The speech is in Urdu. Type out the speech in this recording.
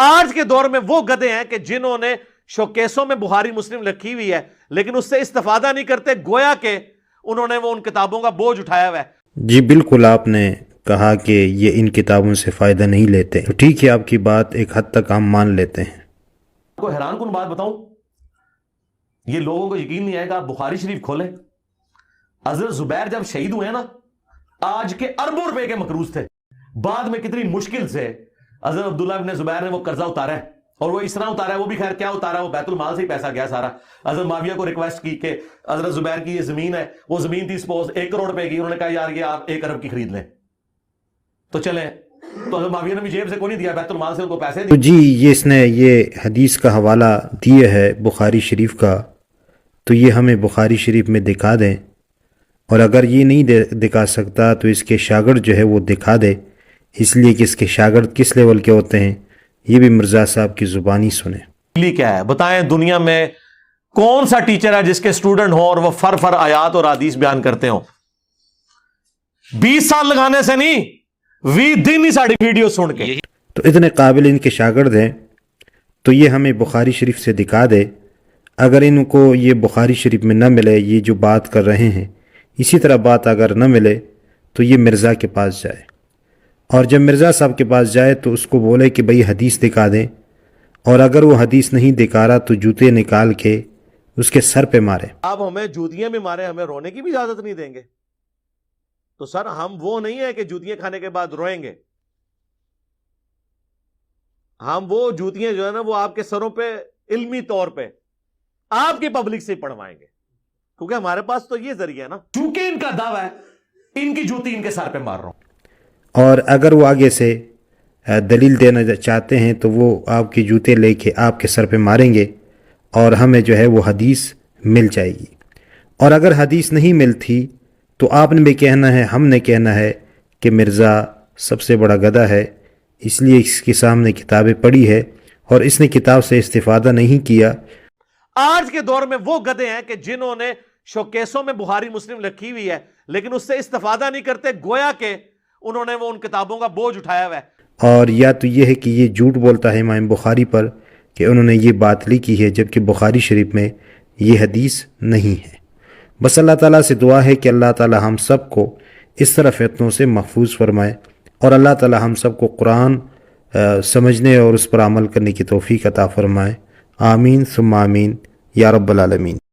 آج کے دور میں وہ گدھے ہیں کہ جنہوں نے شوکیسوں میں بخاری مسلم لکھی ہوئی ہے لیکن اس سے استفادہ نہیں کرتے، گویا کہ انہوں نے وہ ان کتابوں کا بوجھ اٹھایا ہوا ہے۔ جی بالکل، آپ نے کہا کہ یہ ان کتابوں سے فائدہ نہیں لیتے، تو ٹھیک ہے، آپ کی بات ایک حد تک ہم مان لیتے ہیں۔ کو حیران کن بات بتاؤں، یہ لوگوں کو یقین نہیں آئے گا، آپ بخاری شریف کھولیں، حضرت زبیر جب شہید ہوئے نا، آج کے اربوں روپے کے مقروض تھے، بعد میں کتنی مشکل سے حضرت عبداللہ ابن زبیر نے وہ قرضہ اتارا ہے، اور وہ اس طرح اتارا ہے، وہ بھی خیر کیا اتارا ہے، وہ بیت المال سے ہی پیسہ گیا سارا۔ حضرت معاویہ کو ریکویسٹ کی کہ حضرت زبیر کی یہ زمین ہے، وہ زمین تھی سپوز 1 کروڑ روپے کی، انہوں نے کہا یار یہ آپ 1 ارب کی خرید لیں، تو چلیں، تو حضرت معاویہ نے بھی جیب سے کوئی نہیں دیا، بیت المال سے ان کو پیسے تو دیے۔ جی یہ اس نے یہ حدیث کا حوالہ دیا ہے بخاری شریف کا، تو یہ ہمیں بخاری شریف میں دکھا دیں، اور اگر یہ نہیں دکھا سکتا تو اس کے شاگرد جو ہے وہ دکھا دے، اس لیے کہ اس کے شاگرد کس لیول کے ہوتے ہیں یہ بھی مرزا صاحب کی زبانی سنیں۔ کیا ہے بتائیں، دنیا میں کون سا ٹیچر ہے جس کے اسٹوڈنٹ ہوں اور وہ فر آیات اور حدیث بیان کرتے ہوں؟ 20 سال لگانے سے نہیں، 20 دن ہی ساڑی ویڈیو سن کے۔ تو اتنے قابل ان کے شاگرد ہیں، تو یہ ہمیں بخاری شریف سے دکھا دے۔ اگر ان کو یہ بخاری شریف میں نہ ملے، یہ جو بات کر رہے ہیں اسی طرح بات اگر نہ ملے تو یہ مرزا کے پاس جائے، اور جب مرزا صاحب کے پاس جائے تو اس کو بولے کہ بھئی حدیث دکھا دیں، اور اگر وہ حدیث نہیں دکھا رہا تو جوتے نکال کے اس کے سر پہ مارے۔ آپ ہمیں جوتیاں بھی مارے، ہمیں رونے کی بھی اجازت نہیں دیں گے؟ تو سر ہم وہ نہیں ہے کہ جوتیاں کھانے کے بعد روئیں گے، ہم وہ جوتیاں جو ہے نا وہ آپ کے سروں پہ علمی طور پہ آپ کی پبلک سے پڑھوائیں گے، کیونکہ ہمارے پاس تو یہ ذریعہ ہے نا، چونکہ ان کا دعویٰ ہے ان کی جوتی ان کے سر پہ مار رہا ہوں۔ اور اگر وہ آگے سے دلیل دینا چاہتے ہیں تو وہ آپ کے جوتے لے کے آپ کے سر پہ ماریں گے، اور ہمیں جو ہے وہ حدیث مل جائے گی۔ اور اگر حدیث نہیں ملتی تو آپ نے بھی کہنا ہے، ہم نے کہنا ہے کہ مرزا سب سے بڑا گدھا ہے، اس لیے اس کے سامنے کتابیں پڑھی ہے اور اس نے کتاب سے استفادہ نہیں کیا۔ آج کے دور میں وہ گدھے ہیں کہ جنہوں نے شوکیسوں میں بخاری مسلم لکھی ہوئی ہے لیکن اس سے استفادہ نہیں کرتے، گویا کہ انہوں نے وہ ان کتابوں کا بوجھ اٹھایا ہوا ہے۔ اور یا تو یہ ہے کہ یہ جھوٹ بولتا ہے امام بخاری پر کہ انہوں نے یہ بات لکھی ہے، جبکہ بخاری شریف میں یہ حدیث نہیں ہے۔ بس اللہ تعالیٰ سے دعا ہے کہ اللہ تعالیٰ ہم سب کو اس طرح فتنوں سے محفوظ فرمائے، اور اللہ تعالیٰ ہم سب کو قرآن سمجھنے اور اس پر عمل کرنے کی توفیق عطا فرمائے۔ آمین ثم آمین یا رب العالمین۔